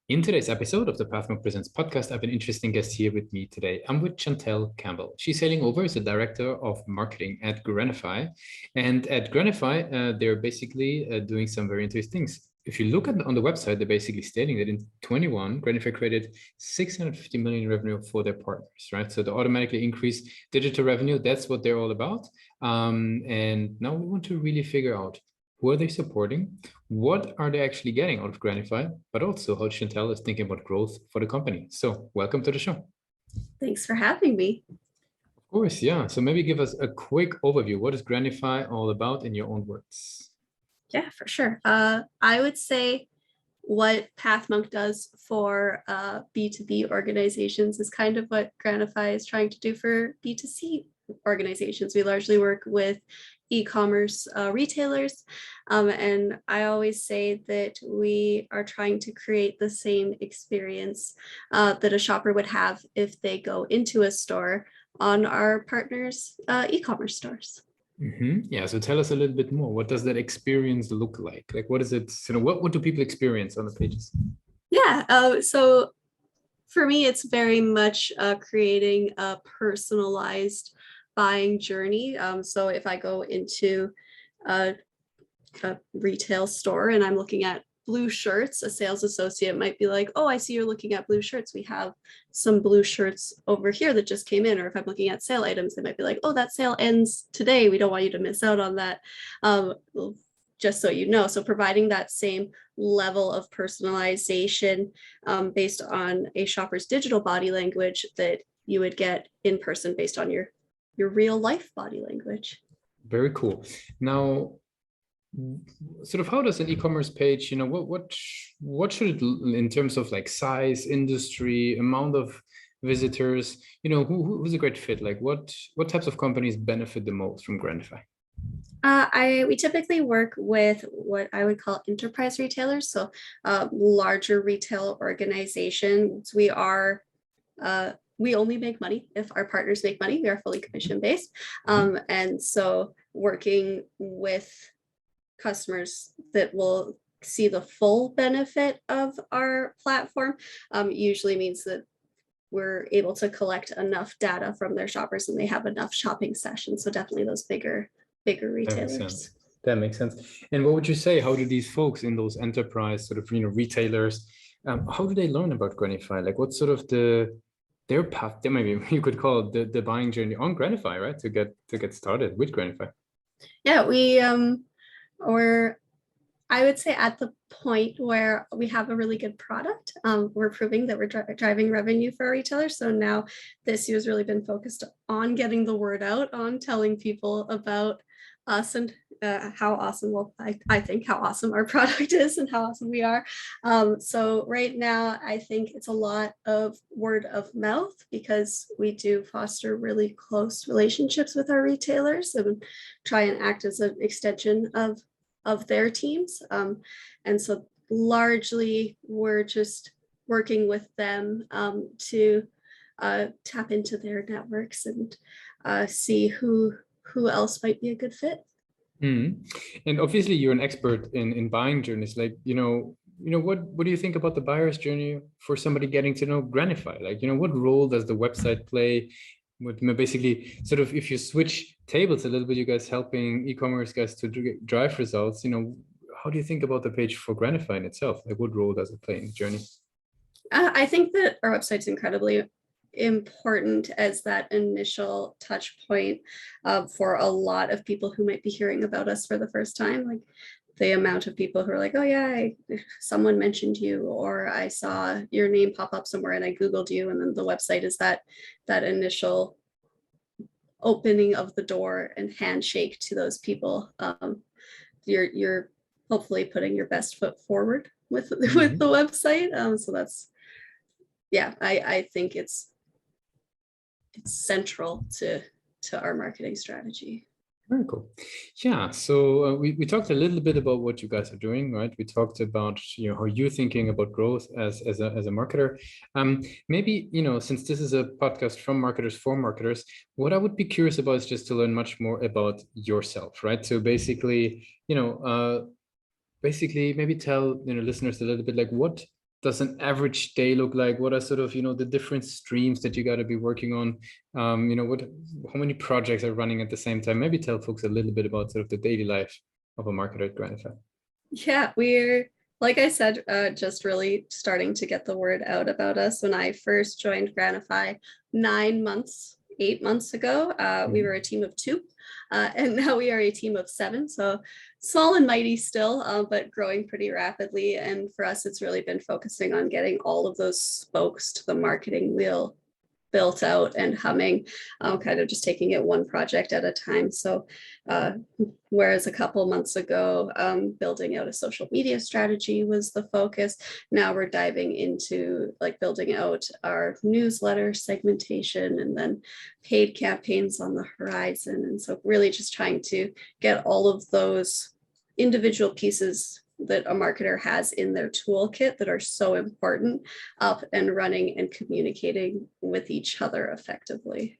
In today's episode of the Pathmark Presents podcast, I have an interesting guest here with me today. I'm with Chantelle Campbell. She's sailing over as the director of marketing at Granify. And at Granify, they're basically doing some very interesting things. If you look on the website, they're basically stating that in 21, Granify created 650 million in revenue for their partners, right? So the automatically increased digital revenue, that's what they're all about. And now we want to really figure out who are they supporting? What are they actually getting out of Granify? But also how Chantelle is thinking about growth for the company. So welcome to the show. Thanks for having me. Of course, yeah. So maybe give us a quick overview. What is Granify all about in your own words? Yeah, for sure. I would say what Pathmonk does for B2B organizations is kind of what Granify is trying to do for B2C organizations. We largely work with e-commerce retailers. And I always say that we are trying to create the same experience that a shopper would have if they go into a store on our partners' e-commerce stores. Mm-hmm. Yeah, so tell us a little bit more. What does that experience look like? Like, what is it? What do people experience on the pages? Yeah, so for me, it's very much creating a personalized buying journey. So if I go into a retail store and I'm looking at blue shirts, a sales associate might be like, oh, I see you're looking at blue shirts. We have some blue shirts over here that just came in. Or if I'm looking at sale items, they might be like, oh, that sale ends today. We don't want you to miss out on that. Just so you know. So providing that same level of personalization based on a shopper's digital body language that you would get in person based on your real life body language. Very cool. Now, sort of how does an e-commerce page, what should it, in terms of like size, industry, amount of visitors, who's a great fit? Like what types of companies benefit the most from Granify? We typically work with what I would call enterprise retailers, so larger retail organizations. We only make money if our partners make money. We are fully commission based, and so working with customers that will see the full benefit of our platform usually means that we're able to collect enough data from their shoppers and they have enough shopping sessions. So definitely those bigger retailers. That makes sense. And what would you say? How do these folks in those enterprise sort of retailers? How do they learn about Granify? Like, what's sort of their path? Maybe you could call it the buying journey on Granify, right? To get started with Granify. Yeah, or I would say at the point where we have a really good product, we're proving that we're driving revenue for our retailers. So now this year has really been focused on getting the word out, on telling people about us and how awesome, I think how awesome our product is and how awesome we are. So right now, I think it's a lot of word of mouth because we do foster really close relationships with our retailers and try and act as an extension of their teams. And so largely we're just working with them to tap into their networks and see who else might be a good fit. And obviously you're an expert in buying journeys. Like, what do you think about the buyer's journey for somebody getting to know Granify? Like, what role does the website play? Basically, sort of, if you switch tables a little bit, you guys helping e-commerce guys to drive results, how do you think about the page for Granify in itself? Like, what role does it play in the journey? I think that our website's incredibly important as that initial touch point for a lot of people who might be hearing about us for the first time. Like the amount of people who are like, oh yeah, someone mentioned you, or I saw your name pop up somewhere and I Googled you. And then the website is that initial opening of the door and handshake to those people. You're hopefully putting your best foot forward with the website. So that's, yeah, I think it's central to our marketing strategy. Very cool. Yeah. So we talked a little bit about what you guys are doing, right? We talked about how you're thinking about growth as a marketer. Maybe since this is a podcast from marketers for marketers, what I would be curious about is just to learn much more about yourself, right? So basically, maybe tell listeners a little bit like what does an average day look like? What are sort of, the different streams that you got to be working on? How many projects are running at the same time? Maybe tell folks a little bit about sort of the daily life of a marketer at Granify. Yeah, we're, like I said, just really starting to get the word out about us. When I first joined Granify 8 months ago, we were a team of 2, and now we are a team of 7. So small and mighty still, but growing pretty rapidly. And for us, it's really been focusing on getting all of those spokes to the marketing wheel built out and humming, kind of just taking it one project at a time. So whereas a couple months ago, building out a social media strategy was the focus, now we're diving into like building out our newsletter segmentation and then paid campaigns on the horizon. And so really just trying to get all of those individual pieces that a marketer has in their toolkit that are so important up and running and communicating with each other effectively.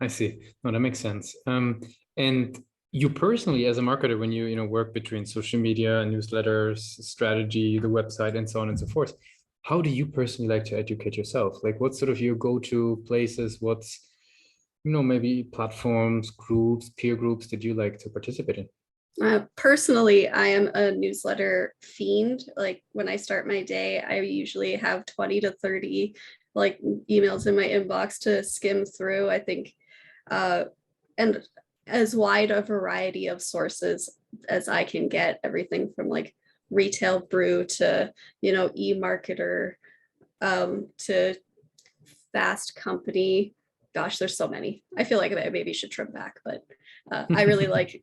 I see. No, that makes sense. And you personally, as a marketer, when you work between social media, newsletters, strategy, the website, and so on and so forth, how do you personally like to educate yourself? Like, what's sort of your go-to places? What's maybe platforms, groups, peer groups that you like to participate in? Personally, I am a newsletter fiend. Like when I start my day, I usually have 20 to 30 like emails in my inbox to skim through. I think, and as wide a variety of sources as I can get, everything from like retail brew to, e-marketer, to fast company. Gosh, there's so many. I feel like I maybe should trim back, but I really like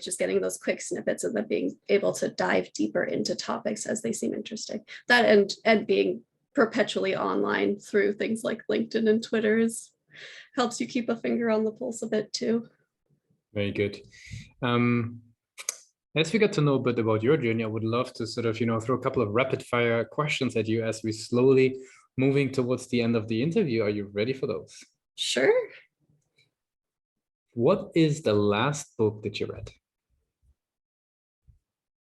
just getting those quick snippets and then being able to dive deeper into topics as they seem interesting. That and being perpetually online through things like LinkedIn and Twitter helps you keep a finger on the pulse a bit too. Very good. As we get to know a bit about your journey, I would love to sort of, throw a couple of rapid fire questions at you as we slowly moving towards the end of the interview. Are you ready for those? Sure. What is the last book that you read?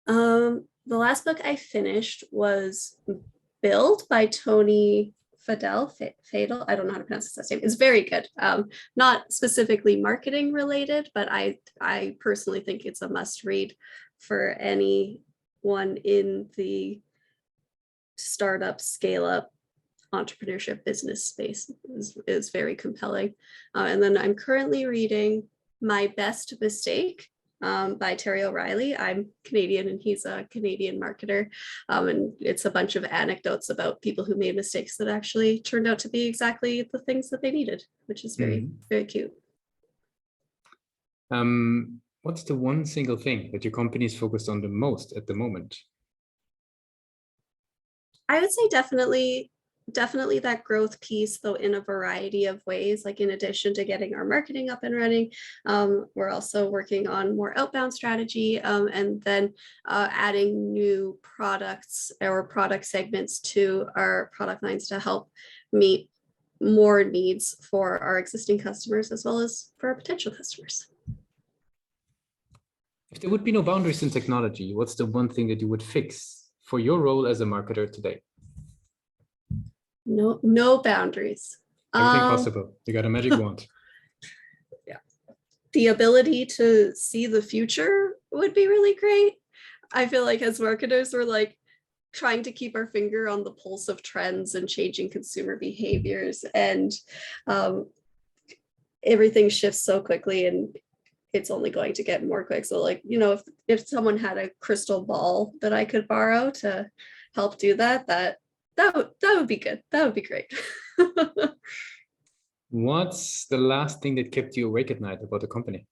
The last book I finished was Build by Tony Fadell. I don't know how to pronounce his last name. It's very good. Not specifically marketing related, but I personally think it's a must read for anyone in the startup, scale up, entrepreneurship business space. Is very compelling. And then I'm currently reading My Best Mistake by Terry O'Reilly. I'm Canadian and he's a Canadian marketer. And it's a bunch of anecdotes about people who made mistakes that actually turned out to be exactly the things that they needed, which is very, very cute. What's the one single thing that your company is focused on the most at the moment? I would say definitely that growth piece, though, in a variety of ways. Like in addition to getting our marketing up and running, we're also working on more outbound strategy, and then adding new products or product segments to our product lines to help meet more needs for our existing customers as well as for our potential customers. If there would be no boundaries in technology, what's the one thing that you would fix for your role as a marketer today? No boundaries. Everything possible. You got a magic wand. Yeah. The ability to see the future would be really great. I feel like as marketers, we're like trying to keep our finger on the pulse of trends and changing consumer behaviors, and everything shifts so quickly and it's only going to get more quick. So like, if someone had a crystal ball that I could borrow to help do that would be good. That would be great. What's the last thing that kept you awake at night about the company?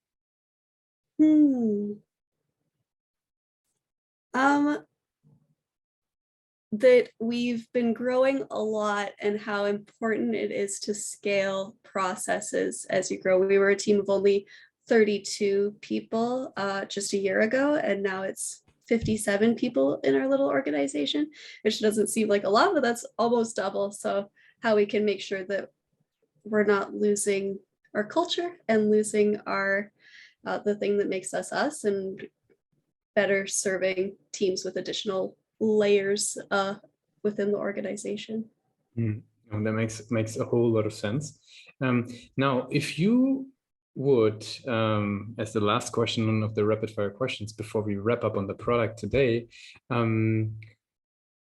That we've been growing a lot and how important it is to scale processes as you grow. We were a team of only 32 people just a year ago, and now it's 57 people in our little organization, which doesn't seem like a lot, but that's almost double. So how we can make sure that we're not losing our culture and losing our the thing that makes us us, and better serving teams with additional layers within the organization. And that makes a whole lot of sense. Now, if you would, as the last question of the rapid fire questions before we wrap up on the product today,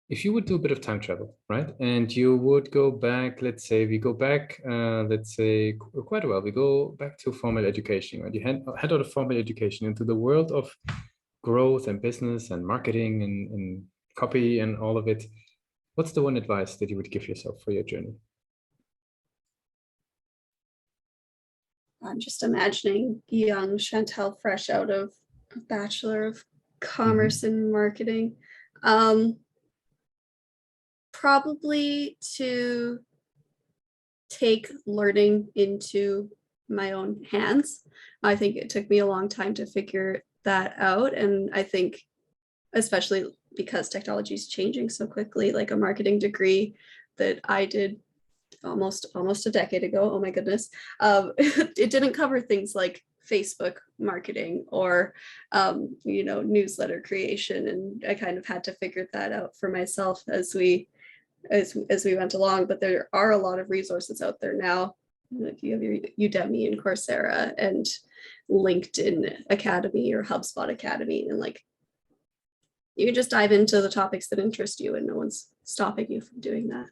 if you would do a bit of time travel, right? And you would go back, let's say we go back, let's say quite a while, we go back to formal education, right? You head out of formal education into the world of growth and business and marketing and copy and all of it. What's the one advice that you would give yourself for your journey? I'm just imagining young Chantelle fresh out of a Bachelor of Commerce and Marketing. Probably to take learning into my own hands. I think it took me a long time to figure that out. And I think, especially because technology is changing so quickly, like a marketing degree that I did almost a decade ago, oh my goodness, it didn't cover things like Facebook marketing or newsletter creation, and I kind of had to figure that out for myself as we went along. But there are a lot of resources out there now. Like you have your Udemy and Coursera and LinkedIn Academy or HubSpot Academy, and like you can just dive into the topics that interest you and no one's stopping you from doing that.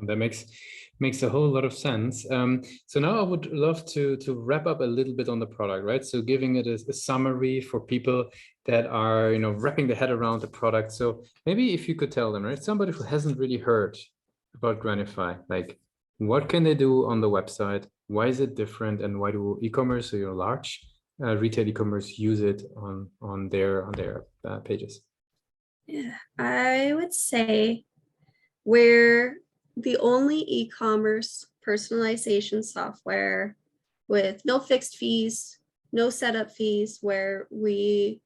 That makes a whole lot of sense. So now I would love to wrap up a little bit on the product, right? So giving it a summary for people that are, wrapping their head around the product. So maybe if you could tell them, right, somebody who hasn't really heard about Granify, like what can they do on the website? Why is it different? And why do e-commerce, so your large retail e-commerce, use it on their pages? Yeah, I would say we're the only e-commerce personalization software with no fixed fees, no setup fees, where we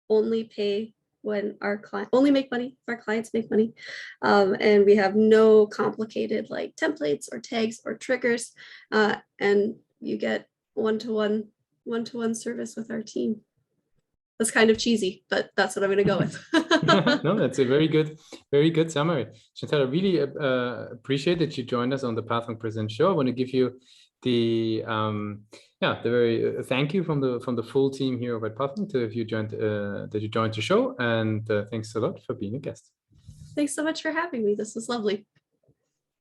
only pay when our client only make money if our clients make money, and we have no complicated like templates or tags or triggers, and you get one-to-one service with our team. That's kind of cheesy, but that's what I'm going to go with. No, that's a very good summary. Chantelle, I really appreciate that you joined us on the Pathmark Presents show. I want to give you the very thank you from the full team here at Pathmark that you joined the show, and thanks a lot for being a guest. Thanks so much for having me. This was lovely.